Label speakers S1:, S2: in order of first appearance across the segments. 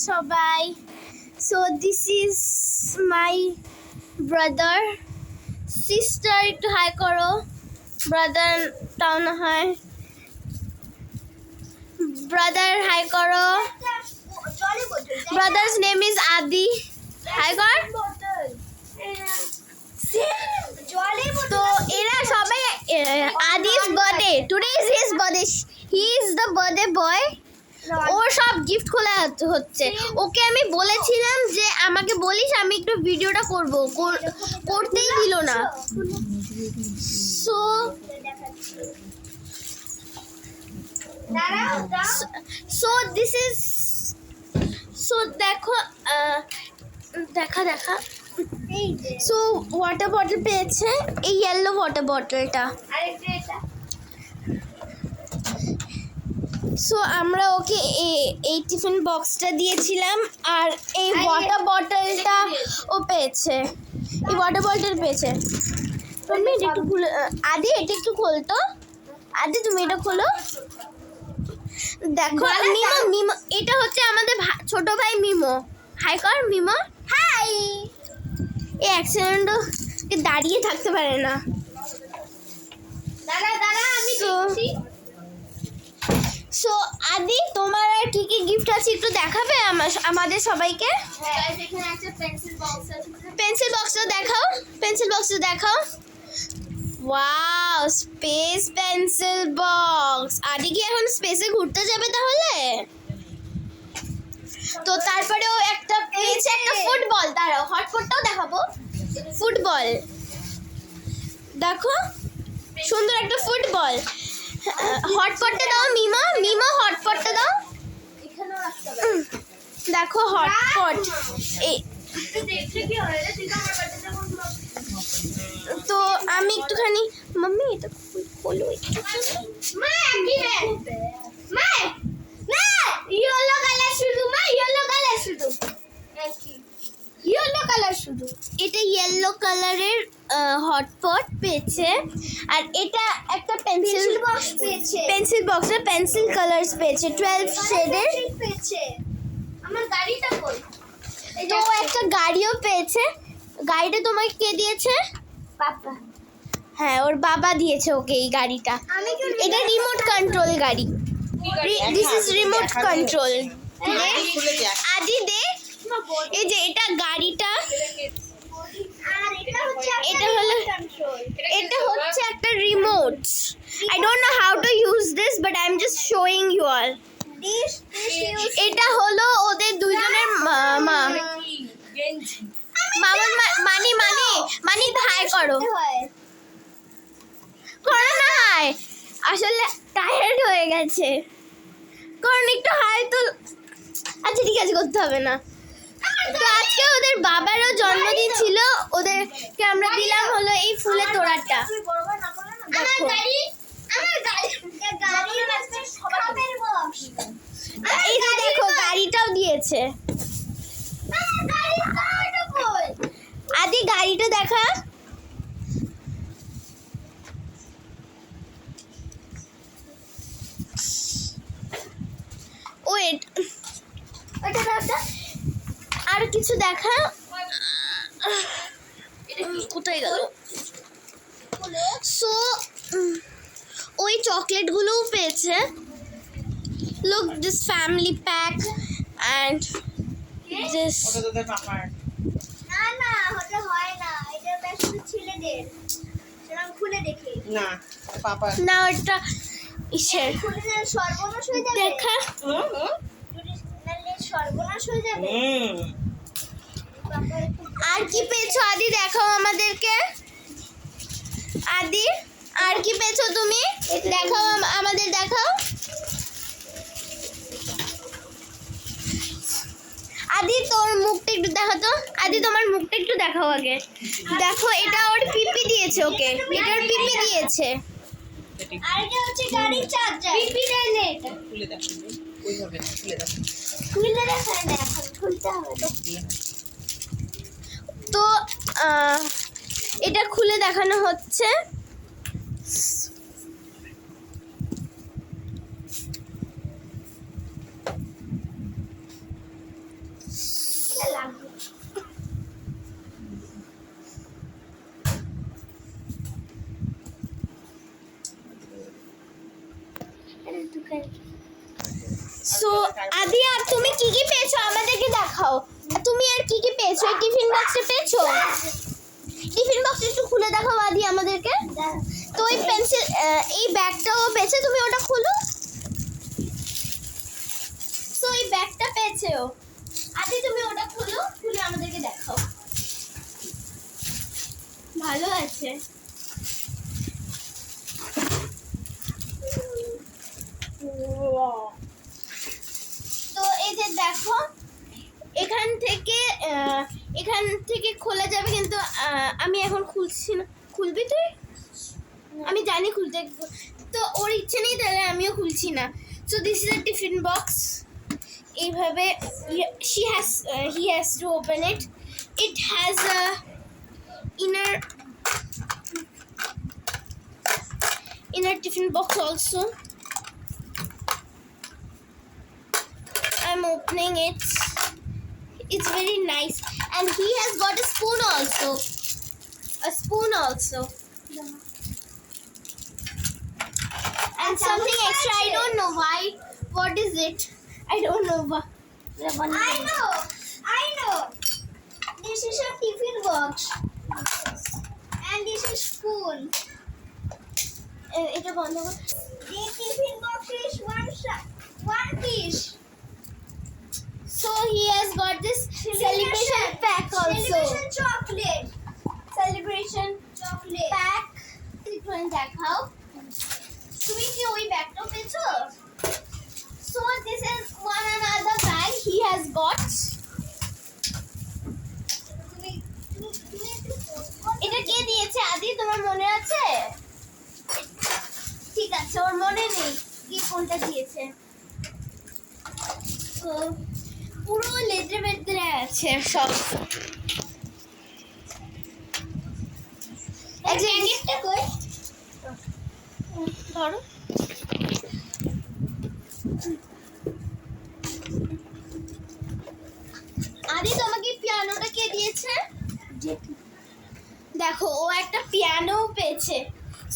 S1: সবাই। So this is my brother sister. একটু hi করো। ব্রাদার তাও না হয়, ব্রাদার হাই করো। Brother's name is Adi. Hi কর। তো এরা সবাই Adi's birthday, today is his birthday, he is the birthday boy. ওর সব গিফট খোলা হচ্ছে। ওকে আমি বলেছিলাম যে আমাকে বলিস, আমি একটু ভিডিওটা করব, করতেই দিল না। সো দিস ইজ, সো দেখো, দেখা সো ওয়াটার বটল পেয়েছে, এই ইয়েলো ওয়াটার বটলটা। সো আমরা ওকে এই টিফিন বক্সটা দিয়েছিলাম, আর এই ওয়াটার বটলটা ও পেয়েছে, এই ওয়াটার বটল পেয়েছে। তুমি এটা একটু খুলে, আদি এটা একটু খোলতো, আদি তুমি এটা খোলো। দেখো মিমো, এটা হচ্ছে আমাদের ছোট ভাই মিমো। হাই কর মিমো। হাই। এই অ্যাক্সিডেন্টও দাঁড়িয়ে থাকতে পারে না। দাঁড়া আমি দেখছি। সো আদি, তোমার আর কি কি গিফট আছে একটু দেখাবে আমাদের সবাইকে?
S2: এখানে একটা পেন্সিল বক্স আছে।
S1: পেন্সিল বক্সটা দেখাও, পেন্সিল বক্সটা দেখাও। Wow, space pencil box. আদি কি এখন স্পেসে ঘুরতে যাবে তাহলে? তো তারপরেও একটা পেয়েছে একটা ফুটবল। দাঁড়াও, হটপটটাও দেখাবো। ফুটবল দেখো, সুন্দর একটা ফুটবল। হটপটটা দাও মিমো হটপটটা দাও। দেখো হটপট। তো আমি একটুখানি, মাম্মি এটা খোলো একটু। ইয়েলো কালার শুধু। এটা ইয়েলো কালারের হটপট পেয়েছে, আর এটা একটা পেন্সিল বক্স পেয়েছে। পেন্সিল বক্সে পেন্সিল কালারস পেয়েছে, 12 শেডের পেয়েছে। আমার গাড়িটা কই? তো একটা গাড়িও পেয়েছে। গাড়িটা তোমাকে কে দিয়েছে? বাবা। হ্যাঁ, ওর বাবা দিয়েছে ওকে এই গাড়িটা। এটা রিমোট কন্ট্রোল গাড়ি। This is remote control. আদি দে, এই যে এটা গাড়িটা, এটা হচ্ছে একটা remote. I don't know how to use this, but I'm just showing you all. এটা হলো ওদের দুইজনের মানি হাই করো না। হাই, আসলে টায়ার্ড হয়ে গেছে, কারণ একটু হাই তো। আচ্ছা ঠিক আছে, করতে হবে না। তো আজকে ওদের বাবারও জন্মদিন ছিল, ওদেরকে আমরা দিলাম হলো এই ফুলের তোড়াটা। এই যে দেখো গাড়িটাও দিয়েছে। আদি গাড়িটা দেখা। ওয়েট, আর কিছু দেখা। কোথায় গেল? সো ওই চকলেটগুলোও পেয়েছে। Look this family pack and this. না হতে হয় না, এটা বেশ ছেলেদের। সেরকম খুলে দেখি না ওটা ইসের সর্বনাশ হয়ে যাবে। দেখা সর্বনাশ হয়ে যাবে। আর কি পেয়েছো আদি, দেখাও আমাদেরকে। আদি আর কি পেয়েছো তুমি, দেখাও আমাদের, দেখাও। আদি তোর মুখটা একটু দেখাও তো। আদি তোমার মুখটা একটু দেখাও আগে। দেখো এটা ওর পিপি দিয়েছে, ওকে এটার পিপি দিয়েছে। আর এটা হচ্ছে গাড়ির চার্জার। পিপি দেয় না, এটা খুলে দেখো, ওইভাবে খুলে দেখো। খুলে দেখা না, এখন খুলতে হবে তো। এটা খুলে দেখানো হচ্ছে। সো আদি, আর তুমি কি কি পেয়েছো আমাদেরকে দেখাও। তুমি আর কি কি পেয়েছো? এই টিফিন বক্সে পেয়েছো? টিফিন বক্স একটু খুলে দেখাও আদি আমাদেরকে। তো এই পেন্সিল, এই ব্যাগটাও পেয়েছে, তুমি ওটা খুলো। সো এই ব্যাগটা পেয়েছে ও। আদি তুমি ওটা খুলো, খুলে আমাদেরকে দেখাও। ভালো আছে। তো এই যে দেখো, এখান থেকে খোলা যাবে, কিন্তু আমি এখন খুলছি না। খুলবি তুই? আমি জানি খুলতে, তো ওর ইচ্ছে নেই, তাহলে আমিও খুলছি না। So this is a tiffin box. এইভাবে he has to open it. It has a inner tiffin box also. I'm opening it. It's very nice, and he has got a spoon also. And something extra. I don't know why. What is it? I don't know.
S2: I know. This is a tiffin box. And this is spoon.
S1: এটা বন্ধ কর।
S2: The tiffin box is one piece.
S1: So he has got this celebration pack also.
S2: Celebration chocolate.
S1: Celebration
S2: Chocolate.
S1: pack. একটু দেখাও। তুমি কি ওই ব্যাগটা পেয়েছো? So this is one another bag he has got. এটা কে দিয়েছে আদি, তোমার মনে আছে? ঠিক আছে, ওর মনে নেই কি কোনটা দিয়েছে। তো পুরো লেদরে বেদরে আছে সব।
S2: প্যাকেটটা কই?
S1: ধরো। আদি, তোমাকে পিয়ানোটা কে দিয়েছে? দেখো, ও একটা পিয়ানো পেয়েছে।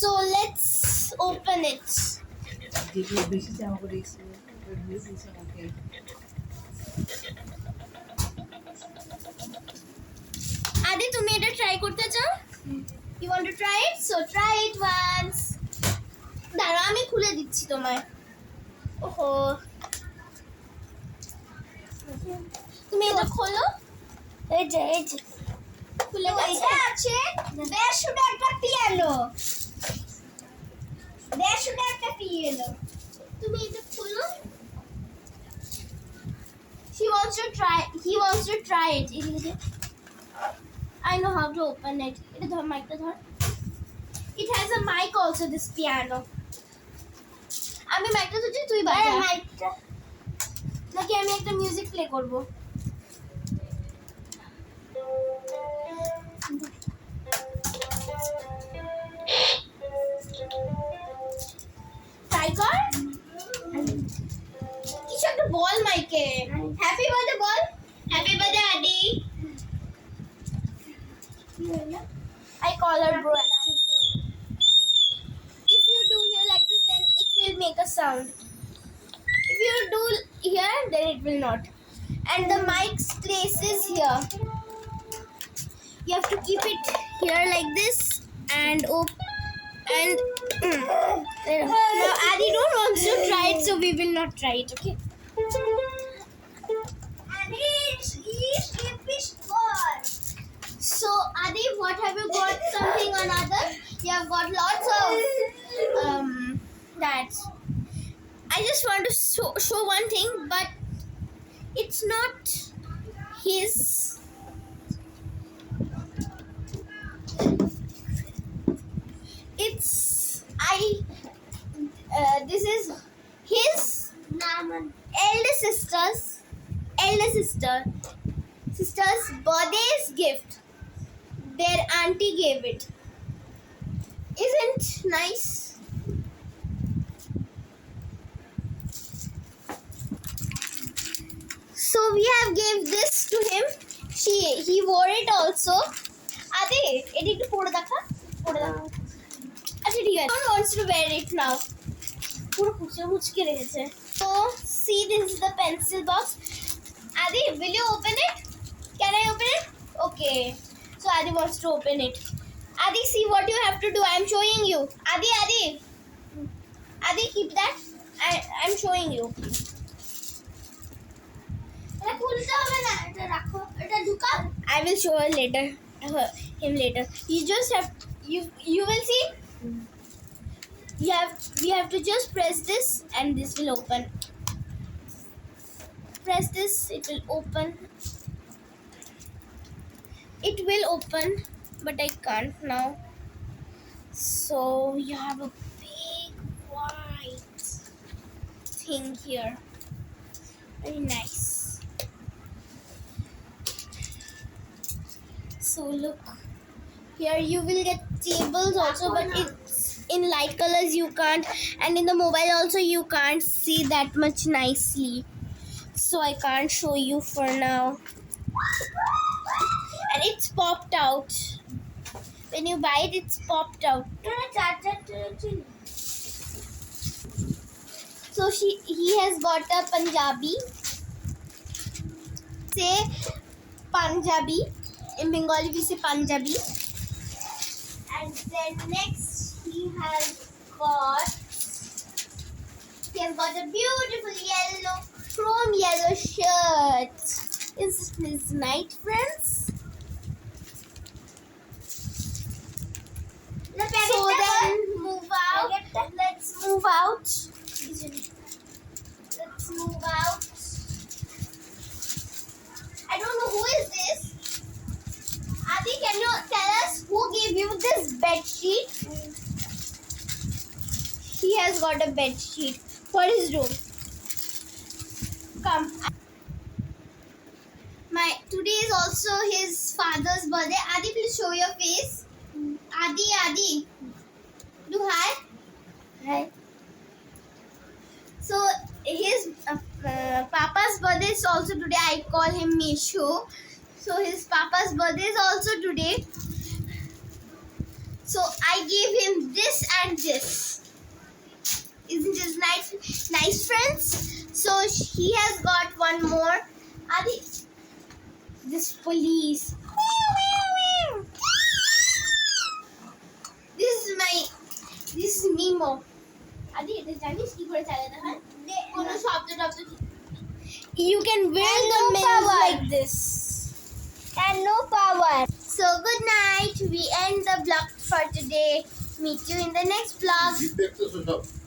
S1: So let's open it. আদি, তুমি এটা ট্রাই করতে চাও? You want to try it? So try it once. দাঁড়াও, আমি খুলে দিচ্ছি তোমায়। ওহো, তুমি এটা খোলো। এই যে খুলে গেছে।
S2: এটা আছে 150 টাকা পিয়ানো। 150 টাকা পিয়ানো।
S1: তুমি এটা খোলো। He wants to try it. I know how to open it. এটা ধর, মাইকটা ধর। It has a mic also, this piano. আমি মাইকটা ধরছি, তুই বাজা।
S2: মাইকটা
S1: নাকি আমি একটা মিউজিক প্লে করব? ট্রাই কর। কিছু একটা বল মাইকে। হ্যাপি বার্থডে বল। হ্যাপি বার্থডে আদি। I call her bro actually. If you do here like this, then it will make a sound. If you do here, then it will not. And the mic's place is here. You have to keep it here like this and now Adi don't want to try it, so we will not try it. Okay.
S2: and he's fish ball.
S1: So Adi, what have you got? Something or another? You have got lots of that. I just want to show one thing, but it's not his. It's this is his sister's birthday's gift. Their auntie gave it. Isn't nice? So we have gave this to him. He wore it also. Adi, এটা একটু পরে দেখা আচ্ছা ঠিক আছে wants to wear it now পুরো মুচকে রেখেছে so see this is the pencil box Adi will you open it can I open it okay so Adi wants to open it Adi see what you have to do I'm showing you Adi keep that I'm showing you
S2: এটা খুলতে হবে না, এটা রাখো, এটা ঢুকাও।
S1: I will show her later him later you just have you will see you have to just press this and this will open press this it will open but I can't now so you have a big white thing here very nice so look here you will get tables also but it's in light colors you can't and in the mobile also you can't see that much nicely so I can't show you for now and it's popped out when you buy it it's popped out
S2: এটা charger ছিল।
S1: so he has got a Punjabi say Punjabi in Bengali we say Punjabi and then next he has got a beautiful yellow chrome yellow shirt is this nice friends so then move out let's move out I don't know who is this Adi can you tell us who gave you this bed sheet he has got a bed sheet for his room come today is also his father's birthday Adi please show your face Adi do hi so his papa's birthday is also today I call him Mishu so his papa's birthday is also today so I gave him this and this isn't this nice friends so he has got one more Adi this police this is Mimo Adi এটা জানিস কি করে চালাতে হয় কোনো শব্দ you can wear the milk like this
S2: And no power.
S1: so good night we end the vlog for today meet you in the next vlog
S3: Repeat this or something.